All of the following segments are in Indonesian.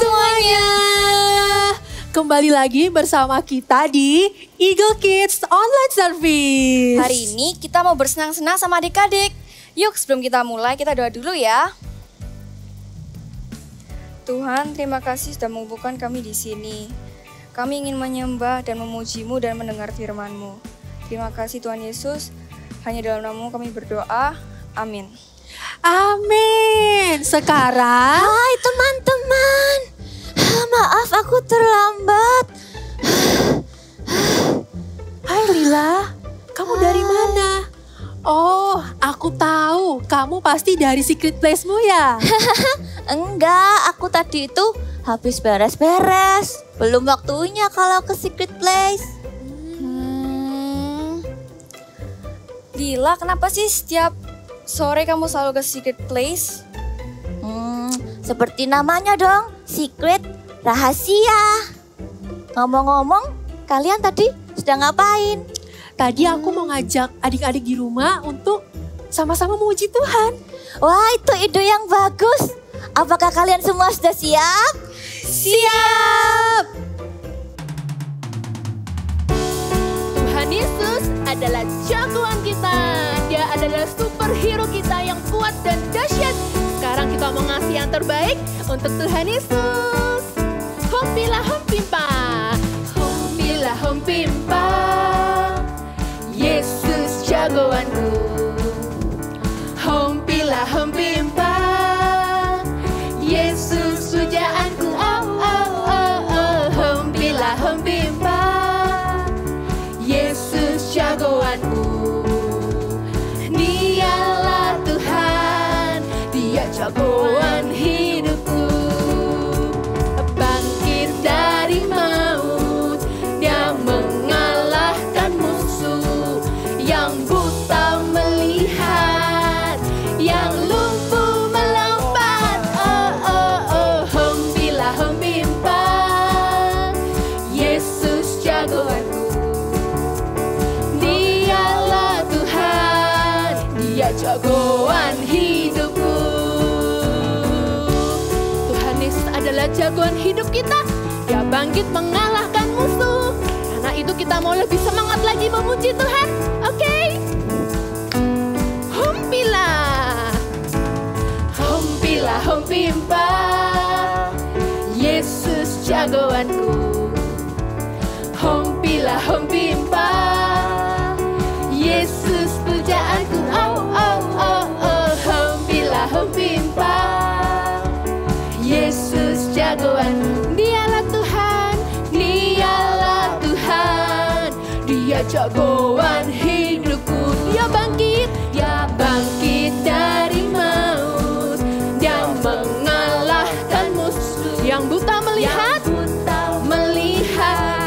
semuanya. Kembali lagi bersama kita di Eagle Kids Online Service. Hari ini kita mau bersenang-senang sama adik-adik. Yuk sebelum kita mulai kita doa dulu ya. Tuhan, terima kasih sudah mengumpulkan kami di sini. Kami ingin menyembah dan memuji-Mu dan mendengar firman-Mu. Terima kasih Tuhan Yesus. Hanya dalam nama-Mu kami berdoa. Amin. Amin. Sekarang, Hai teman-teman, maaf aku terlambat. hai Lila, kamu dari mana? Oh, aku tahu, kamu pasti dari secret place-mu ya? Enggak, aku tadi itu habis beres-beres. Belum waktunya kalau ke secret place. Lila, kenapa sih setiap sore kamu selalu ke secret place? Seperti namanya dong, secret, rahasia. Ngomong-ngomong, kalian tadi sedang ngapain? Tadi aku mau ngajak adik-adik di rumah untuk sama-sama memuji Tuhan. Wah, itu ide yang bagus. Apakah kalian semua sudah siap? Siap! Tuhan Yesus adalah jagoan kita. Dia adalah superhero kita yang kuat dan dahsyat. Sekarang kita mau ngasih yang terbaik untuk Tuhan Yesus. Hompila hompimpa, hompila hompimpa. Yesus jagoanku. Hompila hompimpa. Yesus pujaanku. Oh oh oh oh. Hompila hompimpa. Yesus jagoanku. Dialah Tuhan, Dia jagoan hidupku. Bangkit dari maut, Dia mengalahkan musuh. Yang buta melihat, yang lumpuh melompat. Oh oh oh, hompila hompimpa. Yesus jagoanku. Dialah Tuhan, Dia jagoan hidupku. Tuhan Yesus adalah jagoan hidup kita. Dia bangkit mengalahkan musuh. Karena itu kita mau lebih semangat lagi memuji Tuhan. Oke? Hompila. Hompila hompimpa. Yesus jagoanku. Hompila hompimpa. Yesus pujaanku. Oh oh oh oh. Hompila hompimpa. Yesus jagoanku. Dialah Tuhan, Dialah Tuhan. Dia jagoan hidupku. Dia bangkit dari maut. Dia mengalahkan musuh. Yang buta melihat,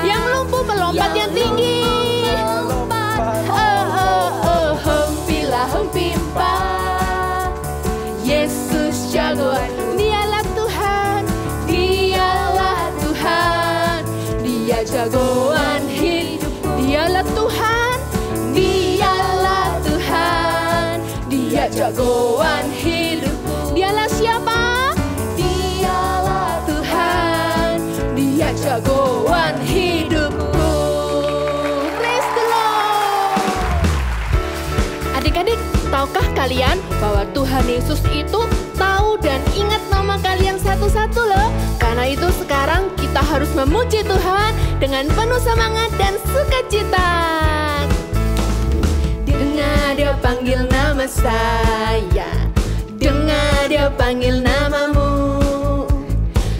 yang lumpuh melompat yang tinggi. Oh oh oh, hompila hompimpa. Yesus jagoan. Dialah Tuhan, Dialah Tuhan. Dia jagoan hidupku. Dialah Tuhan, Dialah Tuhan. Dia jagoan hidupku. Dialah siapa? Dialah Tuhan. Dia jagoan hidupku. Praise the Lord. Adik-adik, tahukah kalian bahwa Tuhan Yesus itu tahu dan ingat nama kalian satu-satu loh. Karena itu sekarang kita harus memuji Tuhan dengan penuh semangat dan sukacita. Dengar Dia panggil nama saya, dengar Dia panggil namamu.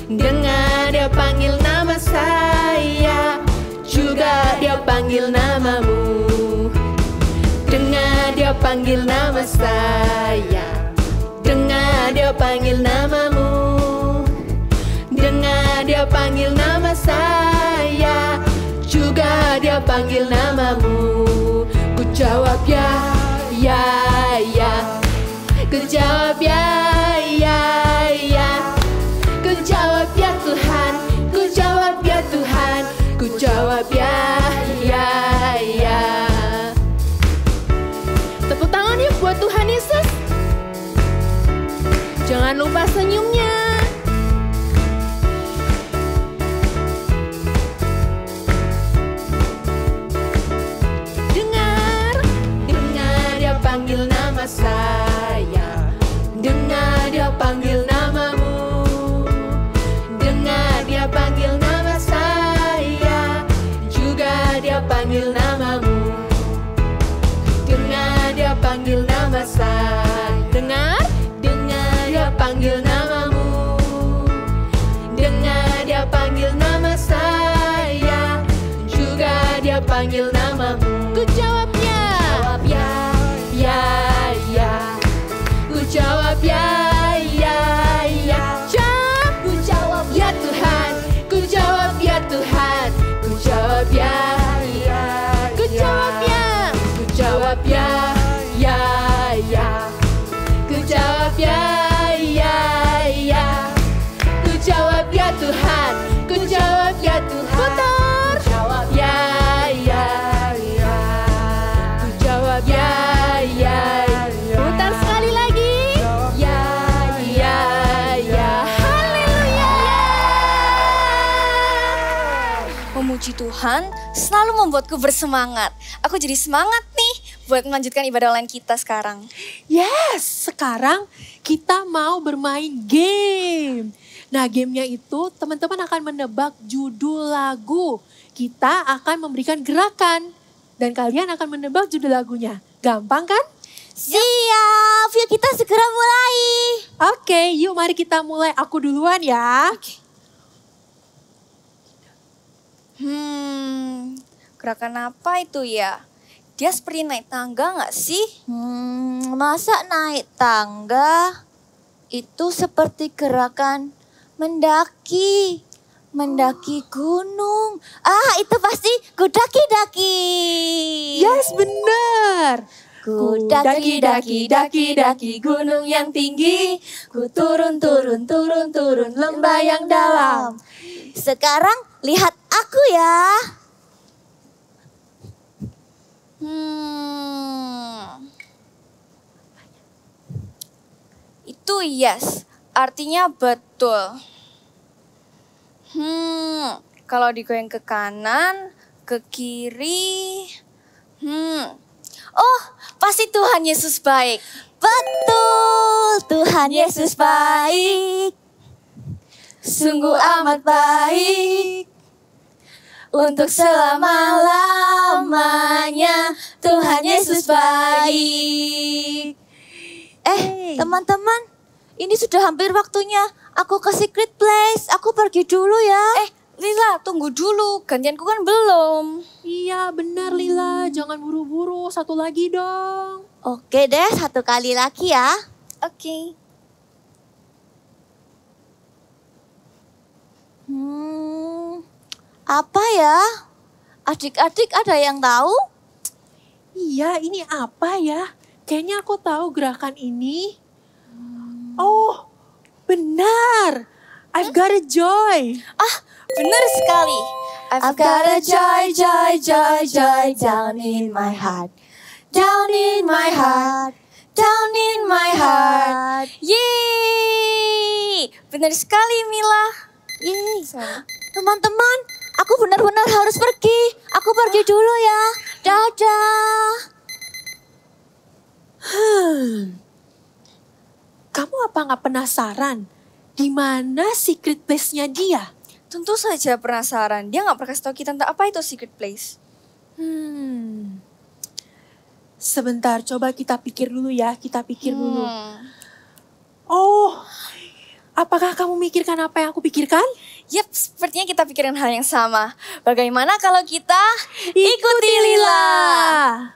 Dengar Dia panggil nama saya, juga Dia panggil namamu. Dengar Dia panggil nama saya, dengar Dia panggil namamu. Dengar Dia panggil nama saya, juga Dia panggil namamu. Ku jawab ya, ya, ya. Ku jawab ya, ya, ya. Ku jawab ya Tuhan, ku jawab ya Tuhan. Ku jawab ya, ya, ya. Tepuk tangan yuk buat Tuhan Yesus. Jangan lupa senyumnya. saya. Dengar dia panggil namamu, dengar dia panggil nama saya, juga dia panggil namamu. Dengar dia panggil nama saya. Dengar dia panggil namamu, dengar dia panggil nama saya, juga dia panggil namamu. Ku jawab ya, ya, ku jawab ya, ku jawab ya Tuhan, ku jawab ya Tuhan, ku jawab ya, ku jawab ya, ku jawab ya, ku jawab ya, ku jawab ya Tuhan, ku jawab ya Tuhan. Putar, jawab ya, ku jawab ya, putar sekali lagi. Ya, haleluya. Memuji Tuhan selalu membuatku bersemangat. Aku jadi semangat nih buat melanjutkan ibadah online kita sekarang. Yes, sekarang kita mau bermain game. Nah, gamenya itu teman-teman akan menebak judul lagu. Kita akan memberikan gerakan dan kalian akan menebak judul lagunya. Gampang kan? Siap, yuk kita segera mulai. Oke, yuk mari kita mulai. Aku duluan ya. Gerakan apa itu ya? Dia seperti naik tangga gak sih? Masa naik tangga? Itu seperti gerakan mendaki gunung. Itu pasti kudaki-daki. Yes, benar. Ku daki gunung yang tinggi. Ku turun lembah yang dalam. Sekarang lihat aku ya. Itu yes, artinya betul. Kalau digoyang ke kanan, ke kiri. Oh, pasti Tuhan Yesus baik. Betul, Tuhan Yesus baik. Sungguh amat baik. Untuk selama-lamanya Tuhan Yesus baik. Teman-teman, ini sudah hampir waktunya aku ke secret place. Aku pergi dulu ya. Lila, tunggu dulu. Gantianku kan belum. Iya, benar Lila. Jangan buru-buru. Satu lagi dong. Oke deh, satu kali lagi ya. Oke. Apa ya? Adik-adik ada yang tahu? Iya, ini apa ya? Kayaknya aku tahu gerakan ini. Oh, benar. I've got a joy. Benar sekali. I've got a joy down in my heart. Down in my heart. Down in my heart. Yeay. Benar sekali, Mila. Yeay. Teman-teman, aku benar-benar harus pergi. Aku pergi dulu ya. Dadah. Kamu apa nggak penasaran? Di mana secret place-nya dia? Tentu saja penasaran. Dia nggak pernah kasih tahu kita tentang apa itu secret place. Sebentar, coba kita pikir dulu ya. Kita pikir dulu. Oh, apakah kamu mikirkan apa yang aku pikirkan? Yap, sepertinya kita pikirin hal yang sama. Bagaimana kalau kita ikuti Lila?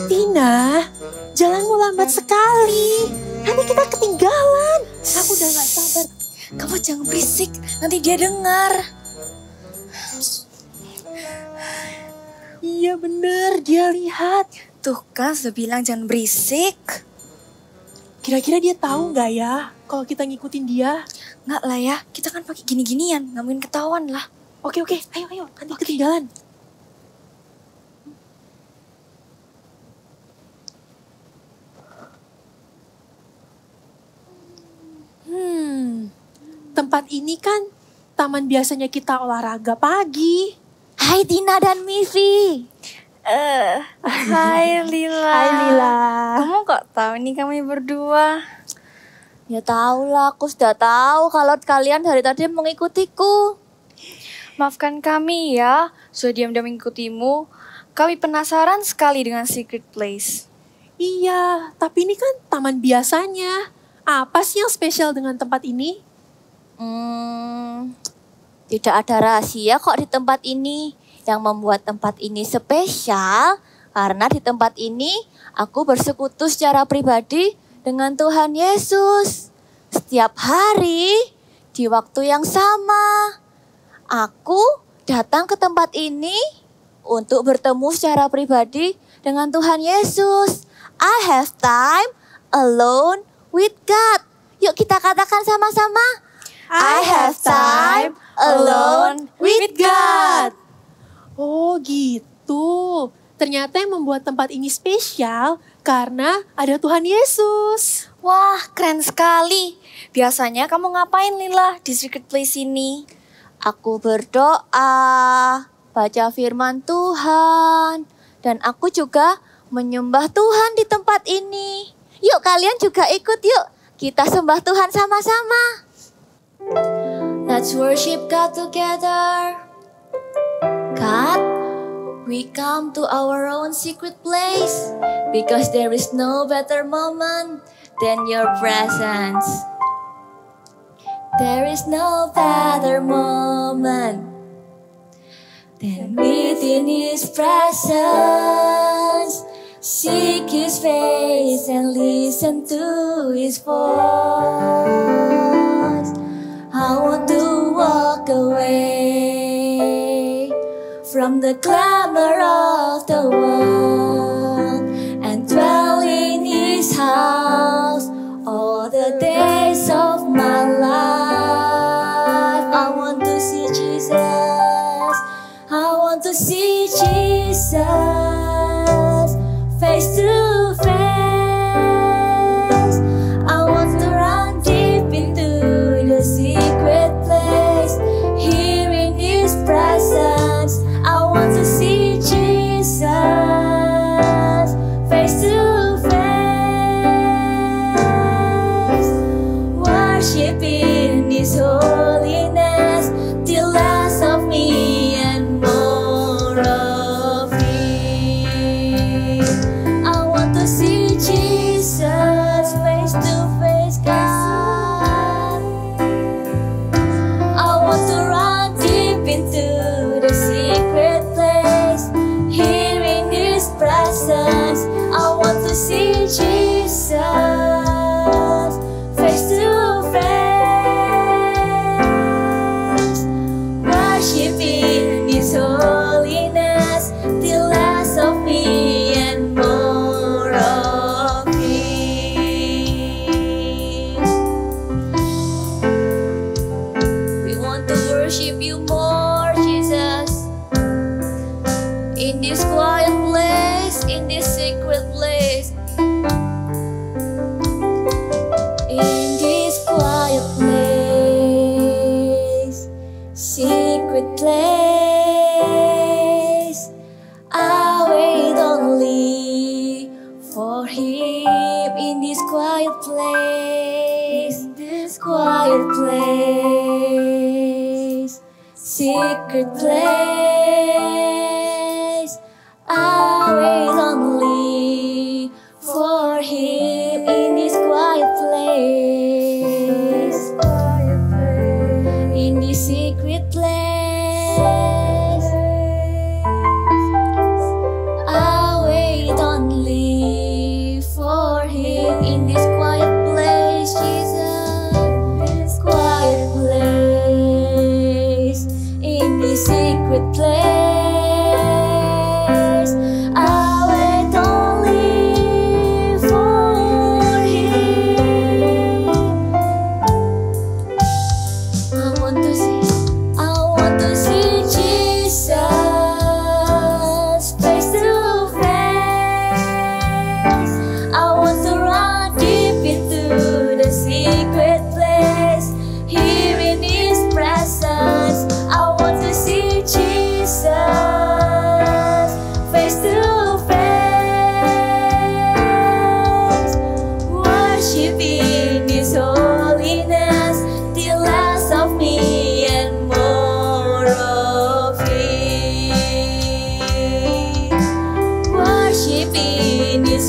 Tina, jalanmu lambat sekali. Nanti kita ketinggalan. Aku udah gak sabar. Kamu jangan berisik, nanti dia dengar. Iya bener, dia lihat. Tuh kan, sudah bilang jangan berisik. Kira-kira dia tahu nggak ya kalau kita ngikutin dia? Nggak lah ya, kita kan pakai gini-ginian, nggak mungkin ketahuan lah. Oke, ayo, nanti ketinggalan. tempat ini kan taman biasanya kita olahraga pagi. Hai Tina dan Mivi. Hai Lila. Hai Lila. Kamu kok tahu nih kami berdua? Ya tahu lah, aku sudah tahu kalau kalian dari tadi mengikutiku. Maafkan kami ya, sudah diam-diam mengikutimu. Kami penasaran sekali dengan secret place. Iya, tapi ini kan taman biasanya. Apa sih yang spesial dengan tempat ini? Tidak ada rahasia kok di tempat ini. Yang membuat tempat ini spesial karena di tempat ini aku bersekutu secara pribadi dengan Tuhan Yesus. Setiap hari, di waktu yang sama, aku datang ke tempat ini untuk bertemu secara pribadi dengan Tuhan Yesus. I have time alone with God. Yuk kita katakan sama-sama. I have time alone with God. Oh gitu. Ternyata yang membuat tempat ini spesial karena ada Tuhan Yesus. Wah, keren sekali. Biasanya kamu ngapain Lila di secret place ini? Aku berdoa, baca firman Tuhan, dan aku juga menyembah Tuhan di tempat ini. Yuk kalian juga ikut yuk. Kita sembah Tuhan sama-sama. Let's worship God together. God, we come to our own secret place because there is no better moment than your presence. There is no better moment than within His presence. Seek His face and listen to His voice. I want to walk away from the clamor of the world and dwell in His house all the days of my life. I want to see Jesus. I want to see Jesus face to face. I want to run deep into the secret place, here in His presence. I want to see Jesus face to face, worship in His holiness till less of me and more of Him. I want to see Jesus face to face, God. I want to run deep into the secret place, here in His presence. I want to see Jesus face to face, worship in His holiness till less of me and more of Him. We want to worship You more, Jesus, in this quiet place, in this secret place, in this quiet place, secret place. I wait only for Him in this quiet place, this quiet place, secret place. I wait only for Him in this quiet place, in this secret place. I wait only for Him in this quiet place, Jesus, this quiet place, in this secret place.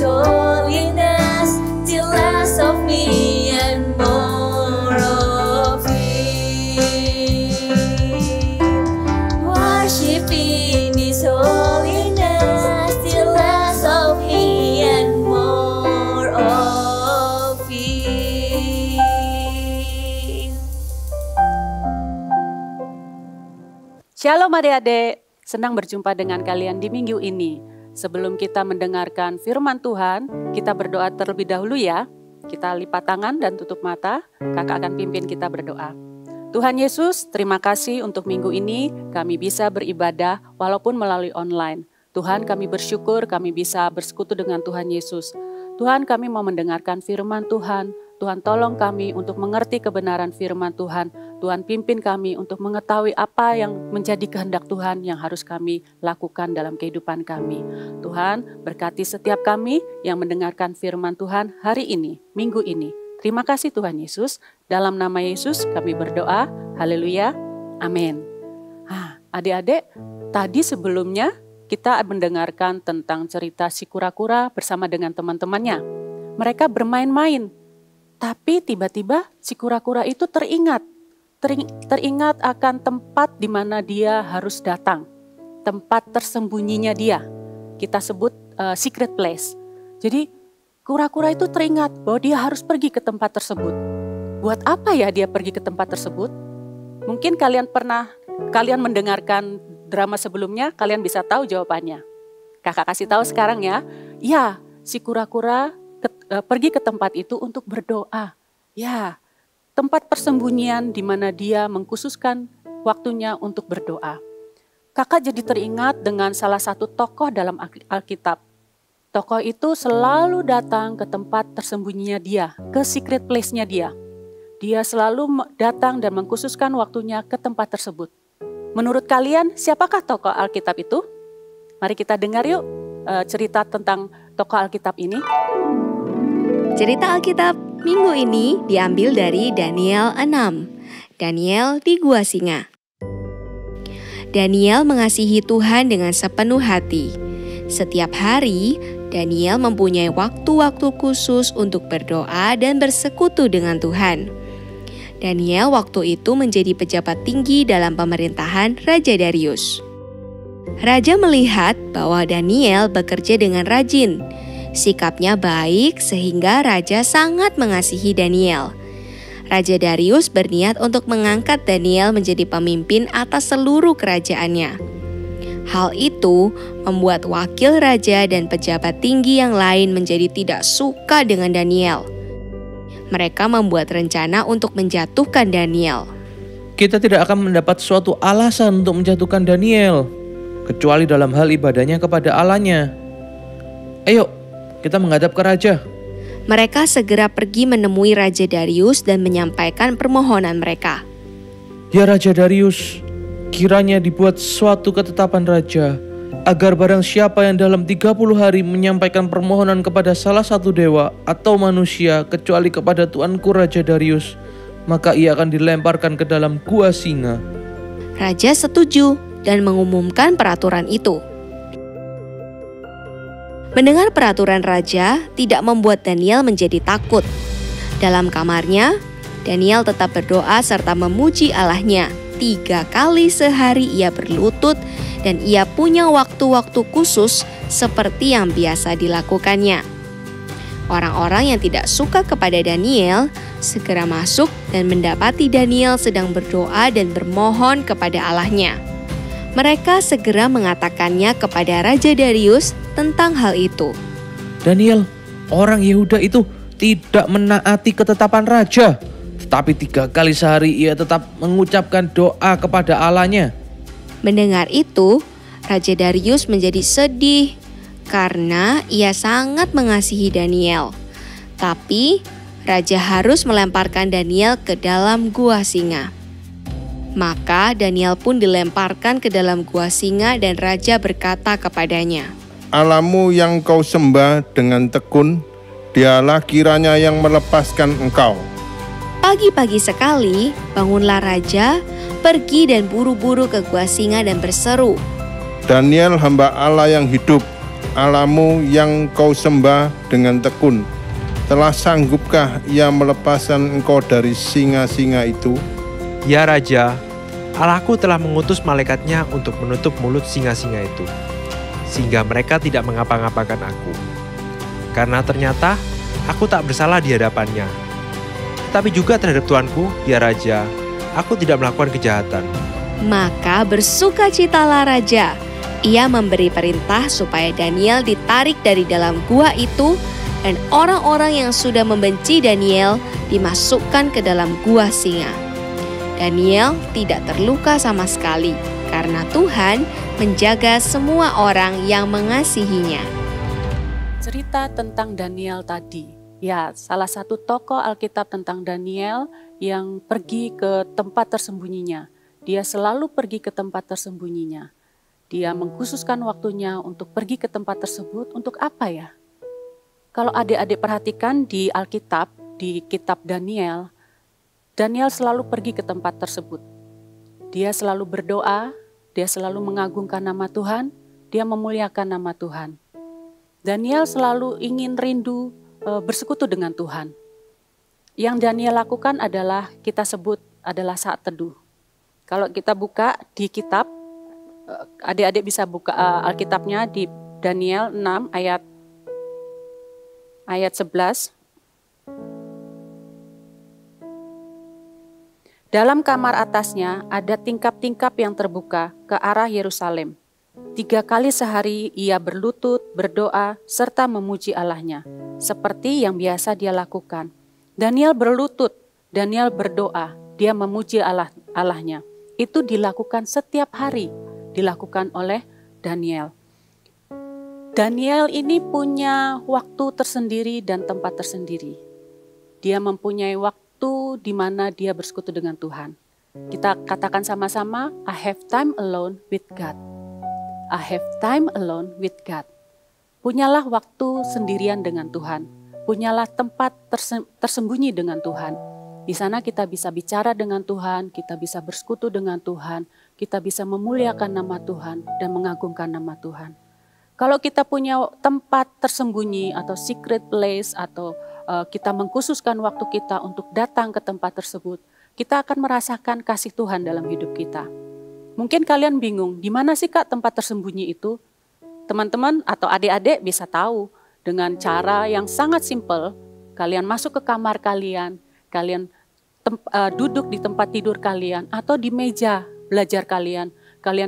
holiness, till less of me and more of Him. Worship in His holiness, till less of me and more of Him. Shalom adik-adik, senang berjumpa dengan kalian di minggu ini. Sebelum kita mendengarkan firman Tuhan, kita berdoa terlebih dahulu ya. Kita lipat tangan dan tutup mata, kakak akan pimpin kita berdoa. Tuhan Yesus, terima kasih untuk minggu ini kami bisa beribadah walaupun melalui online. Tuhan, kami bersyukur kami bisa bersekutu dengan Tuhan Yesus. Tuhan, kami mau mendengarkan firman Tuhan. Tuhan, tolong kami untuk mengerti kebenaran firman Tuhan. Tuhan, pimpin kami untuk mengetahui apa yang menjadi kehendak Tuhan yang harus kami lakukan dalam kehidupan kami. Tuhan, berkati setiap kami yang mendengarkan firman Tuhan hari ini, minggu ini. Terima kasih Tuhan Yesus. Dalam nama Yesus kami berdoa. Haleluya. Amin. Adik-adik, tadi sebelumnya kita mendengarkan tentang cerita si kura-kura bersama dengan teman-temannya. Mereka bermain-main. Tapi tiba-tiba si kura-kura itu teringat akan tempat di mana dia harus datang. Tempat tersembunyinya dia. Kita sebut secret place. Jadi kura-kura itu teringat bahwa dia harus pergi ke tempat tersebut. Buat apa ya dia pergi ke tempat tersebut? Mungkin kalian mendengarkan drama sebelumnya, kalian bisa tahu jawabannya. Kakak kasih tahu sekarang ya. Ya, si kura-kura pergi ke tempat itu untuk berdoa. Ya, tempat persembunyian di mana dia mengkhususkan waktunya untuk berdoa. Kakak jadi teringat dengan salah satu tokoh dalam Alkitab. Tokoh itu selalu datang ke tempat tersembunyinya dia, ke secret place-nya dia. Dia selalu datang dan mengkhususkan waktunya ke tempat tersebut. Menurut kalian, siapakah tokoh Alkitab itu? Mari kita dengar yuk cerita tentang tokoh Alkitab ini. Cerita Alkitab minggu ini diambil dari Daniel 6. Daniel di Gua Singa. Daniel mengasihi Tuhan dengan sepenuh hati. Setiap hari, Daniel mempunyai waktu-waktu khusus untuk berdoa dan bersekutu dengan Tuhan. Daniel waktu itu menjadi pejabat tinggi dalam pemerintahan Raja Darius. Raja melihat bahwa Daniel bekerja dengan rajin. Sikapnya baik sehingga raja sangat mengasihi Daniel. Raja Darius berniat untuk mengangkat Daniel menjadi pemimpin atas seluruh kerajaannya. Hal itu membuat wakil raja dan pejabat tinggi yang lain menjadi tidak suka dengan Daniel. Mereka membuat rencana untuk menjatuhkan Daniel. Kita tidak akan mendapat suatu alasan untuk menjatuhkan Daniel, kecuali dalam hal ibadahnya kepada Allahnya. Ayo, kita menghadap ke raja. Mereka segera pergi menemui Raja Darius dan menyampaikan permohonan mereka. Ya Raja Darius, kiranya dibuat suatu ketetapan raja, agar barang siapa yang dalam 30 hari menyampaikan permohonan kepada salah satu dewa atau manusia kecuali kepada Tuanku Raja Darius, maka ia akan dilemparkan ke dalam gua singa. Raja setuju dan mengumumkan peraturan itu. Mendengar peraturan raja tidak membuat Daniel menjadi takut. Dalam kamarnya, Daniel tetap berdoa serta memuji Allahnya. 3 kali sehari ia berlutut dan ia punya waktu-waktu khusus seperti yang biasa dilakukannya. Orang-orang yang tidak suka kepada Daniel segera masuk dan mendapati Daniel sedang berdoa dan bermohon kepada Allahnya. Mereka segera mengatakannya kepada Raja Darius tentang hal itu. Daniel, orang Yehuda itu tidak menaati ketetapan raja, tetapi 3 kali sehari ia tetap mengucapkan doa kepada Allahnya. Mendengar itu, Raja Darius menjadi sedih karena ia sangat mengasihi Daniel. Tapi, Raja harus melemparkan Daniel ke dalam gua singa. Maka Daniel pun dilemparkan ke dalam gua singa dan Raja berkata kepadanya, Allahmu yang kau sembah dengan tekun, dialah kiranya yang melepaskan engkau. Pagi-pagi sekali, bangunlah Raja, pergi dan buru-buru ke gua singa dan berseru, Daniel hamba Allah yang hidup, Allahmu yang kau sembah dengan tekun, telah sanggupkah ia melepaskan engkau dari singa-singa itu? Ya Raja, Allahku telah mengutus malaikatnya untuk menutup mulut singa-singa itu, sehingga mereka tidak mengapa-ngapakan aku. Karena ternyata aku tak bersalah di hadapannya. Tapi juga terhadap Tuanku, ya Raja, aku tidak melakukan kejahatan. Maka bersukacitalah raja. Ia memberi perintah supaya Daniel ditarik dari dalam gua itu, dan orang-orang yang sudah membenci Daniel dimasukkan ke dalam gua singa. Daniel tidak terluka sama sekali karena Tuhan menjaga semua orang yang mengasihinya. Cerita tentang Daniel tadi. Ya, salah satu tokoh Alkitab tentang Daniel yang pergi ke tempat tersembunyinya. Dia selalu pergi ke tempat tersembunyinya. Dia mengkhususkan waktunya untuk pergi ke tempat tersebut untuk apa ya? Kalau adik-adik perhatikan di Alkitab, di kitab Daniel, Daniel selalu pergi ke tempat tersebut. Dia selalu berdoa, dia selalu mengagungkan nama Tuhan, dia memuliakan nama Tuhan. Daniel selalu ingin rindu bersekutu dengan Tuhan. Yang Daniel lakukan adalah kita sebut adalah saat teduh. Kalau kita buka di kitab, adik-adik bisa buka Alkitabnya di Daniel 6 ayat 11. Dalam kamar atasnya ada tingkap-tingkap yang terbuka ke arah Yerusalem. 3 kali sehari ia berlutut, berdoa, serta memuji Allahnya, seperti yang biasa dia lakukan. Daniel berlutut, Daniel berdoa, dia memuji Allahnya. Itu dilakukan setiap hari, dilakukan oleh Daniel. Daniel ini punya waktu tersendiri dan tempat tersendiri. Dia mempunyai waktu di mana dia bersekutu dengan Tuhan. Kita katakan sama-sama, I have time alone with God. I have time alone with God. Punyalah waktu sendirian dengan Tuhan. Punyalah tempat tersembunyi dengan Tuhan. Di sana kita bisa bicara dengan Tuhan, kita bisa bersekutu dengan Tuhan, kita bisa memuliakan nama Tuhan dan mengagungkan nama Tuhan. Kalau kita punya tempat tersembunyi atau secret place atau kita mengkhususkan waktu kita untuk datang ke tempat tersebut, kita akan merasakan kasih Tuhan dalam hidup kita. Mungkin kalian bingung, di mana sih Kak tempat tersembunyi itu? Teman-teman atau adik-adik bisa tahu dengan cara yang sangat simpel. Kalian masuk ke kamar kalian duduk di tempat tidur kalian atau di meja belajar kalian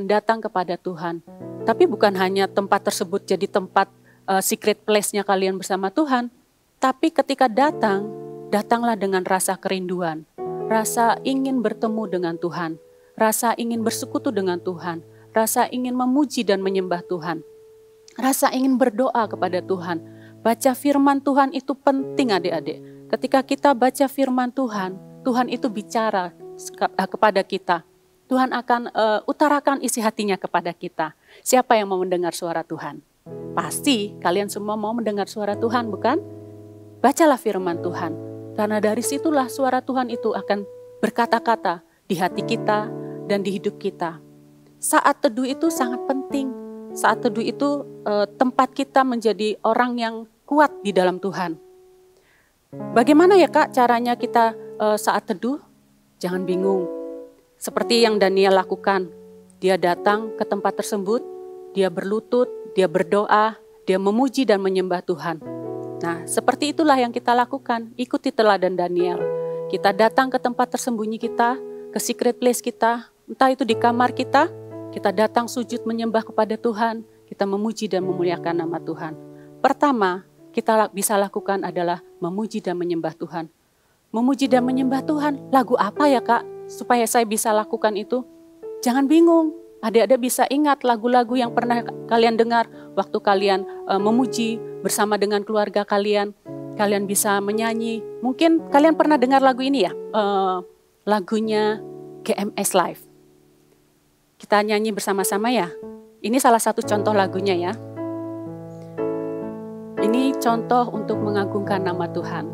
datang kepada Tuhan. Tapi bukan hanya tempat tersebut jadi tempat secret place-nya kalian bersama Tuhan, tapi ketika datanglah dengan rasa kerinduan, rasa ingin bertemu dengan Tuhan, rasa ingin bersekutu dengan Tuhan, rasa ingin memuji dan menyembah Tuhan, rasa ingin berdoa kepada Tuhan. Baca firman Tuhan itu penting adik-adik. Ketika kita baca firman Tuhan, Tuhan itu bicara kepada kita. Tuhan akan utarakan isi hatinya kepada kita. Siapa yang mau mendengar suara Tuhan? Pasti kalian semua mau mendengar suara Tuhan, bukan? Bacalah firman Tuhan. Karena dari situlah suara Tuhan itu akan berkata-kata di hati kita dan di hidup kita. Saat teduh itu sangat penting. Saat teduh itu tempat kita menjadi orang yang kuat di dalam Tuhan. Bagaimana ya Kak caranya kita saat teduh? Jangan bingung. Seperti yang Daniel lakukan. Dia datang ke tempat tersebut, dia berlutut, dia berdoa, dia memuji dan menyembah Tuhan. Nah, seperti itulah yang kita lakukan. Ikuti teladan Daniel. Kita datang ke tempat tersembunyi kita, ke secret place kita, entah itu di kamar kita datang sujud menyembah kepada Tuhan, kita memuji dan memuliakan nama Tuhan. Pertama, kita bisa lakukan adalah memuji dan menyembah Tuhan. Memuji dan menyembah Tuhan, lagu apa ya Kak supaya saya bisa lakukan itu? Jangan bingung, adik-adik bisa ingat lagu-lagu yang pernah kalian dengar waktu kalian memuji bersama dengan keluarga kalian. Kalian bisa menyanyi, mungkin kalian pernah dengar lagu ini ya, lagunya GMS Live. Kita nyanyi bersama-sama ya. Ini salah satu contoh lagunya ya. Ini contoh untuk mengagungkan nama Tuhan.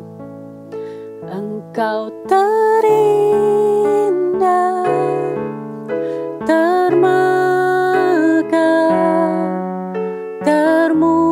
Engkau terindah, termegah, termulia.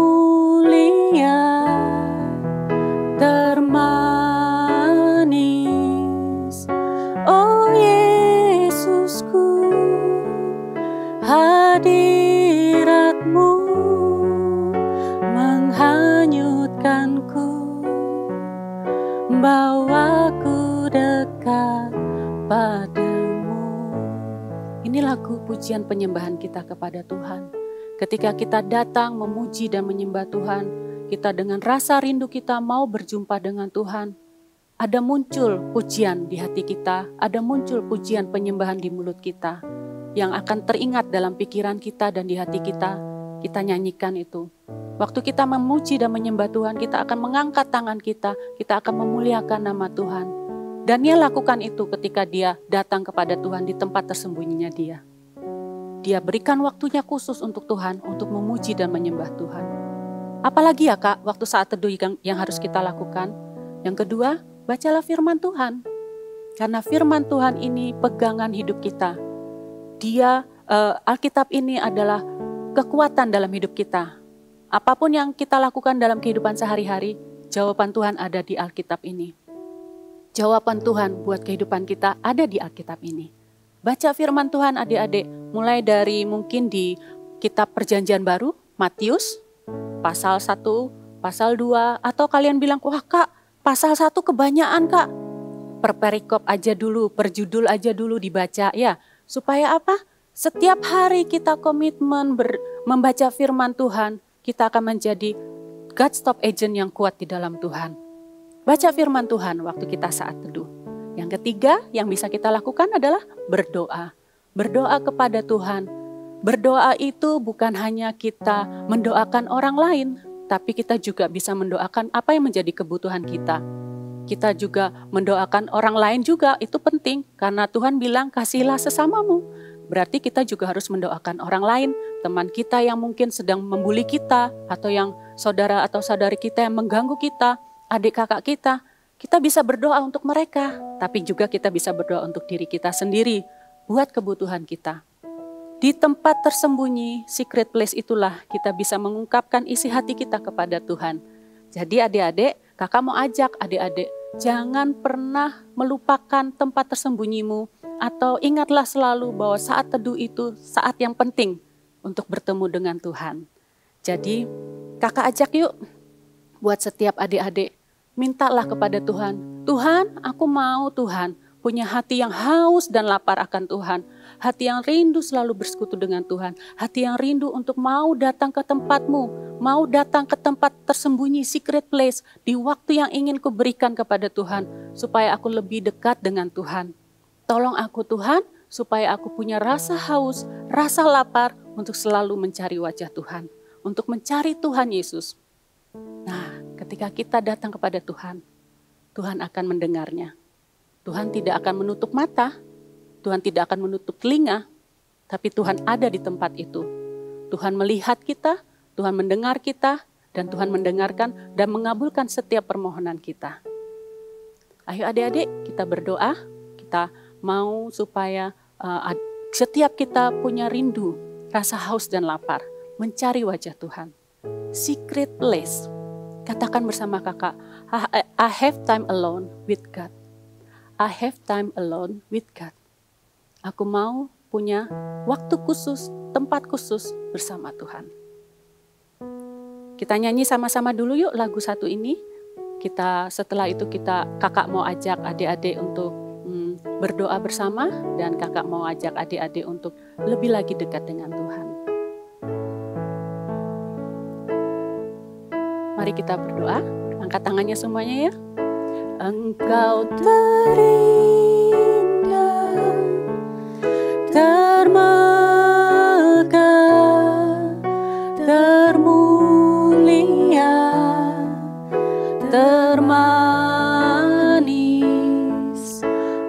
membawaku dekat padamu. Ini lagu pujian penyembahan kita kepada Tuhan. Ketika kita datang memuji dan menyembah Tuhan, kita dengan rasa rindu kita mau berjumpa dengan Tuhan. Ada muncul pujian di hati kita, ada muncul pujian penyembahan di mulut kita yang akan teringat dalam pikiran kita dan di hati kita nyanyikan itu. Waktu kita memuji dan menyembah Tuhan, kita akan mengangkat tangan kita akan memuliakan nama Tuhan. Daniel lakukan itu ketika dia datang kepada Tuhan di tempat tersembunyinya dia. Dia berikan waktunya khusus untuk Tuhan, untuk memuji dan menyembah Tuhan. Apalagi ya Kak, waktu saat teduh yang harus kita lakukan. Yang kedua, bacalah firman Tuhan. Karena firman Tuhan ini pegangan hidup kita. Alkitab ini adalah kekuatan dalam hidup kita. Apapun yang kita lakukan dalam kehidupan sehari-hari, jawaban Tuhan ada di Alkitab ini. Jawaban Tuhan buat kehidupan kita ada di Alkitab ini. Baca firman Tuhan adik-adik, mulai dari mungkin di kitab Perjanjian Baru, Matius, pasal 1, pasal 2, atau kalian bilang, wah Kak, pasal 1 kebanyakan Kak. Per perikop aja dulu, per judul aja dulu dibaca ya. Supaya apa? Setiap hari kita komitmen membaca firman Tuhan, kita akan menjadi God Stop Agent yang kuat di dalam Tuhan. Baca firman Tuhan waktu kita saat teduh. Yang ketiga yang bisa kita lakukan adalah berdoa. Berdoa kepada Tuhan. Berdoa itu bukan hanya kita mendoakan orang lain, tapi kita juga bisa mendoakan apa yang menjadi kebutuhan kita. Kita juga mendoakan orang lain juga, itu penting. Karena Tuhan bilang, kasihilah sesamamu. Berarti kita juga harus mendoakan orang lain, teman kita yang mungkin sedang membuli kita, atau yang saudara atau saudari kita yang mengganggu kita, adik kakak kita. Kita bisa berdoa untuk mereka, tapi juga kita bisa berdoa untuk diri kita sendiri, buat kebutuhan kita. Di tempat tersembunyi, secret place itulah kita bisa mengungkapkan isi hati kita kepada Tuhan. Jadi adik-adik, kakak mau ajak adik-adik, jangan pernah melupakan tempat tersembunyimu, atau ingatlah selalu bahwa saat teduh itu saat yang penting untuk bertemu dengan Tuhan. Jadi kakak ajak yuk, buat setiap adik-adik, mintalah kepada Tuhan. Tuhan, aku mau Tuhan punya hati yang haus dan lapar akan Tuhan. Hati yang rindu selalu bersekutu dengan Tuhan. Hati yang rindu untuk mau datang ke tempat-Mu. Mau datang ke tempat tersembunyi, secret place. Di waktu yang ingin kuberikan kepada Tuhan. Supaya aku lebih dekat dengan Tuhan. Tolong aku Tuhan, supaya aku punya rasa haus, rasa lapar untuk selalu mencari wajah Tuhan. Untuk mencari Tuhan Yesus. Nah, ketika kita datang kepada Tuhan, Tuhan akan mendengarnya. Tuhan tidak akan menutup mata, Tuhan tidak akan menutup telinga, tapi Tuhan ada di tempat itu. Tuhan melihat kita, Tuhan mendengar kita, dan Tuhan mendengarkan dan mengabulkan setiap permohonan kita. Ayo adik-adik, kita berdoa, kita mau supaya setiap kita punya rindu, rasa haus dan lapar, mencari wajah Tuhan. Secret place. Katakan bersama kakak, I have time alone with God. I have time alone with God. Aku mau punya waktu khusus, tempat khusus bersama Tuhan. Kita nyanyi sama-sama dulu yuk lagu satu ini. Setelah itu kakak mau ajak adik-adik untuk berdoa bersama, dan kakak mau ajak adik-adik untuk lebih lagi dekat dengan Tuhan. Mari kita berdoa, angkat tangannya semuanya ya. Engkau terindah, termegah, termulia, termanis,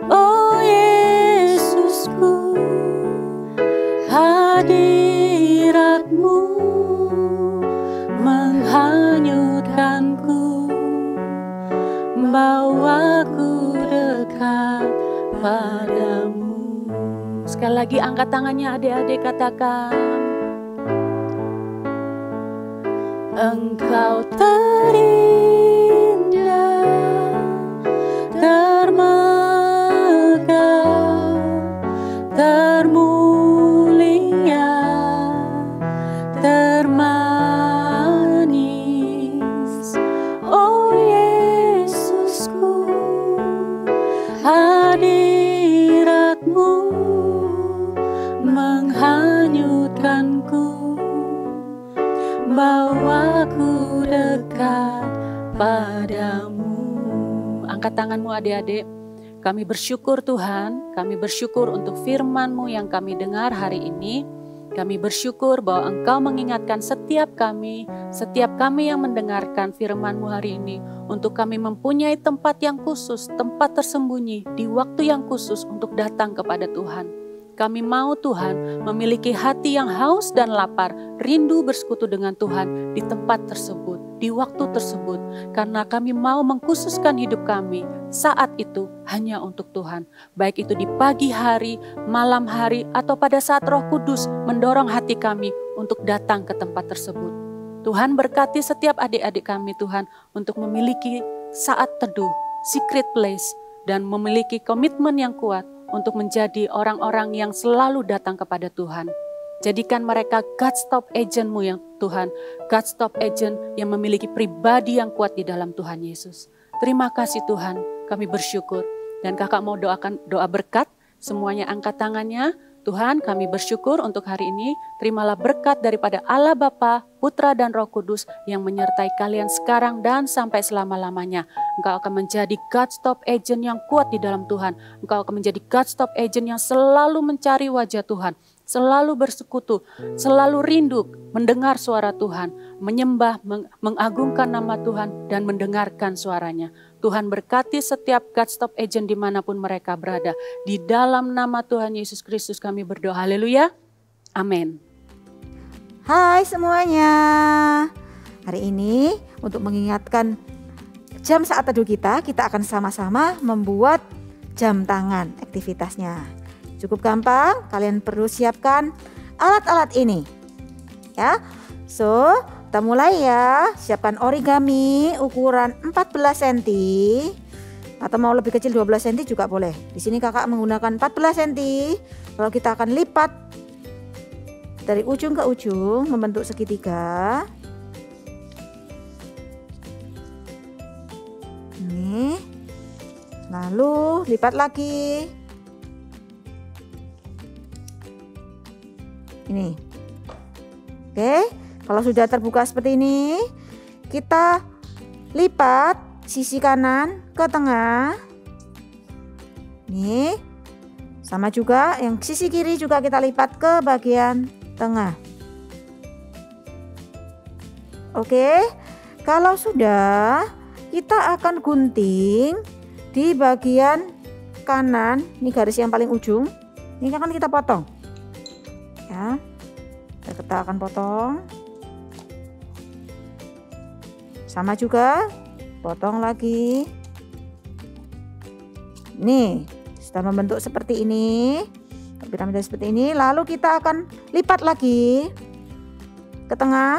oh Yesusku, hadirat-Mu menghanyutkanku, bawaku dekat padamu. Sekali lagi angkat tangannya adik-adik, katakan, Engkau terindah, termegah, termulia, termanis, oh Yesusku, dekat padamu. Angkat tanganmu adik-adik. Kami bersyukur Tuhan, kami bersyukur untuk firman-Mu yang kami dengar hari ini. Kami bersyukur bahwa Engkau mengingatkan setiap kami yang mendengarkan firman-Mu hari ini, untuk kami mempunyai tempat yang khusus, tempat tersembunyi di waktu yang khusus untuk datang kepada Tuhan. Kami mau Tuhan memiliki hati yang haus dan lapar, rindu bersekutu dengan Tuhan di tempat tersebut, di waktu tersebut. Karena kami mau mengkhususkan hidup kami saat itu hanya untuk Tuhan. Baik itu di pagi hari, malam hari, atau pada saat Roh Kudus mendorong hati kami untuk datang ke tempat tersebut. Tuhan berkati setiap adik-adik kami Tuhan untuk memiliki saat teduh, secret place, dan memiliki komitmen yang kuat untuk menjadi orang-orang yang selalu datang kepada Tuhan. Jadikan mereka God-stop agent-Mu yang Tuhan, God-stop agent yang memiliki pribadi yang kuat di dalam Tuhan Yesus. Terima kasih Tuhan, kami bersyukur. Dan kakak mau doakan doa berkat, semuanya angkat tangannya. Tuhan, kami bersyukur untuk hari ini. Terimalah berkat daripada Allah Bapa, Putra dan Roh Kudus yang menyertai kalian sekarang dan sampai selama-lamanya. Engkau akan menjadi God-stop agent yang kuat di dalam Tuhan. Engkau akan menjadi God-stop agent yang selalu mencari wajah Tuhan, selalu bersekutu, selalu rindu mendengar suara Tuhan, menyembah, mengagungkan nama Tuhan, dan mendengarkan suaranya. Tuhan berkati setiap God-stop agent dimanapun mereka berada. Di dalam nama Tuhan Yesus Kristus kami berdoa. Haleluya. Amin. Hai semuanya. Hari ini untuk mengingatkan jam saat teduh kita akan sama-sama membuat jam tangan aktivitasnya. Cukup gampang, kalian perlu siapkan alat-alat ini. Ya. So, kita mulai ya. Siapkan origami ukuran 14 cm atau mau lebih kecil 12 cm juga boleh. Di sini kakak menggunakan 14 cm. Lalu kita akan lipat dari ujung ke ujung membentuk segitiga. Ini. Lalu lipat lagi. Ini. Oke. Kalau sudah terbuka seperti ini, kita lipat sisi kanan ke tengah. Nih, sama juga yang sisi kiri juga kita lipat ke bagian tengah. Oke, kalau sudah, kita akan gunting di bagian kanan. Ini garis yang paling ujung. Ini akan kita potong. Ya, kita akan potong. Sama juga, potong lagi. Nih, sudah membentuk seperti ini. Piramida seperti ini. Lalu kita akan lipat lagi ke tengah.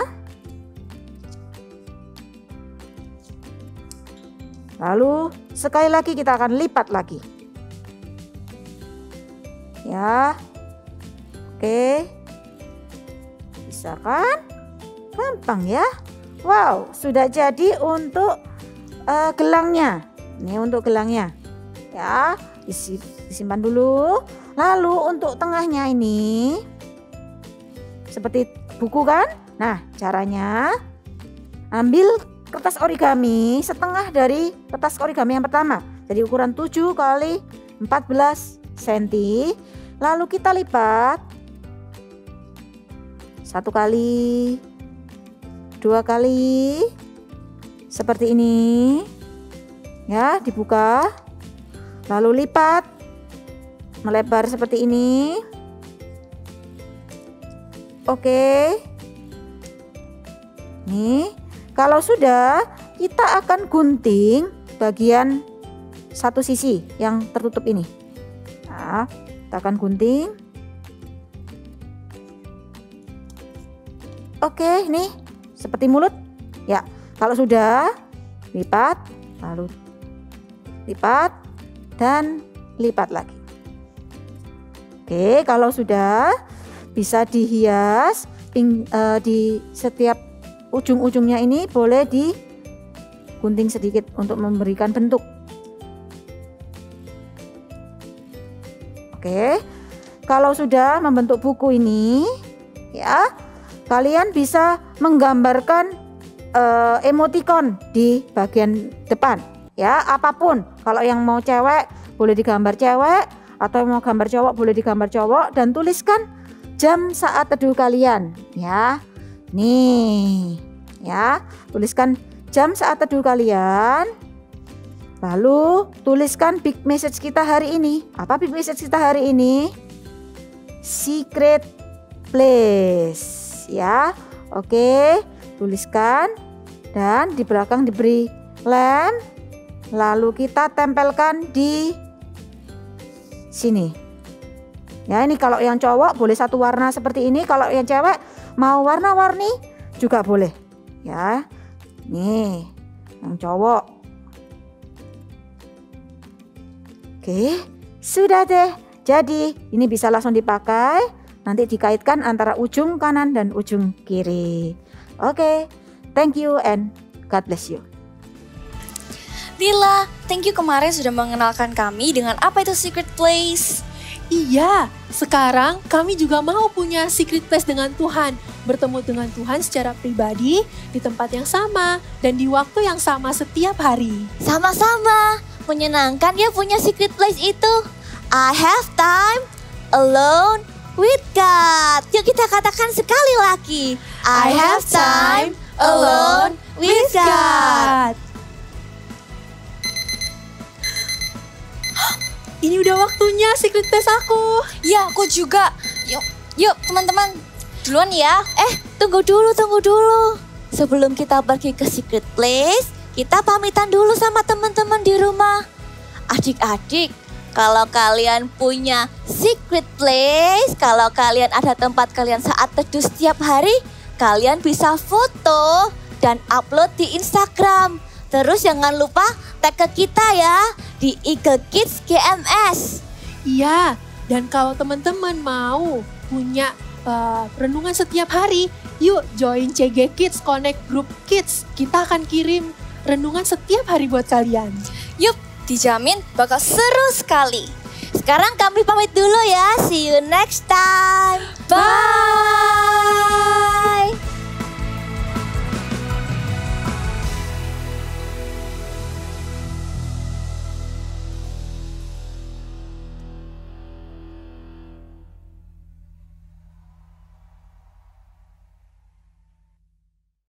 Lalu sekali lagi kita akan lipat lagi. Ya. Oke. Bisa kan? Gampang ya. Wow, sudah jadi untuk gelangnya. Ini untuk gelangnya. Ya, disimpan dulu. Lalu untuk tengahnya ini seperti buku kan? Nah, caranya ambil kertas origami setengah dari kertas origami yang pertama. Jadi ukuran 7 kali 14 cm. Lalu kita lipat 1 kali, 2 kali, seperti ini. Ya, dibuka. Lalu lipat melebar seperti ini. Oke. Nih, kalau sudah, kita akan gunting bagian satu sisi yang tertutup ini. Nah, kita akan gunting. Oke, nih seperti mulut. Ya, kalau sudah, lipat, lalu lipat dan lipat lagi. Oke, kalau sudah, bisa dihias di setiap ujung-ujungnya ini boleh digunting sedikit untuk memberikan bentuk. Oke, kalau sudah membentuk buku ini, ya, kalian bisa menggambarkan emoticon di bagian depan. Ya, apapun. Kalau yang mau cewek boleh digambar cewek, atau mau gambar cowok boleh digambar cowok, dan tuliskan jam saat teduh kalian. Ya, nih, ya, tuliskan jam saat teduh kalian. Lalu tuliskan big message kita hari ini. Apa big message kita hari ini? Secret place. Ya, oke, tuliskan. Dan di belakang diberi lem. Lalu kita tempelkan di sini. Ya, ini kalau yang cowok boleh satu warna seperti ini. Kalau yang cewek mau warna-warni juga boleh. Ya, nih yang cowok. Oke, sudah deh. Jadi ini bisa langsung dipakai. Nanti dikaitkan antara ujung kanan dan ujung kiri. Oke, thank you and God bless you. Lila, thank you kemarin sudah mengenalkan kami dengan apa itu secret place. Iya, sekarang kami juga mau punya secret place dengan Tuhan. Bertemu dengan Tuhan secara pribadi di tempat yang sama dan di waktu yang sama setiap hari. Sama-sama, menyenangkan ya punya secret place itu. I have time alone with God. Yuk kita katakan sekali lagi. I have time alone with God. Ini udah waktunya secret place aku. Ya, aku juga. Yuk teman-teman, duluan ya. Tunggu dulu. Sebelum kita pergi ke secret place, kita pamitan dulu sama teman-teman di rumah. Adik-adik, kalau kalian punya secret place, kalau kalian ada tempat kalian saat teduh setiap hari, kalian bisa foto dan upload di Instagram. Terus jangan lupa tag ke kita ya di Eagle Kids GMS. Iya, dan kalau teman-teman mau punya renungan setiap hari, yuk join CG Kids Connect Group Kids. Kita akan kirim renungan setiap hari buat kalian. Yuk, dijamin bakal seru sekali. Sekarang kami pamit dulu ya. See you next time. Bye.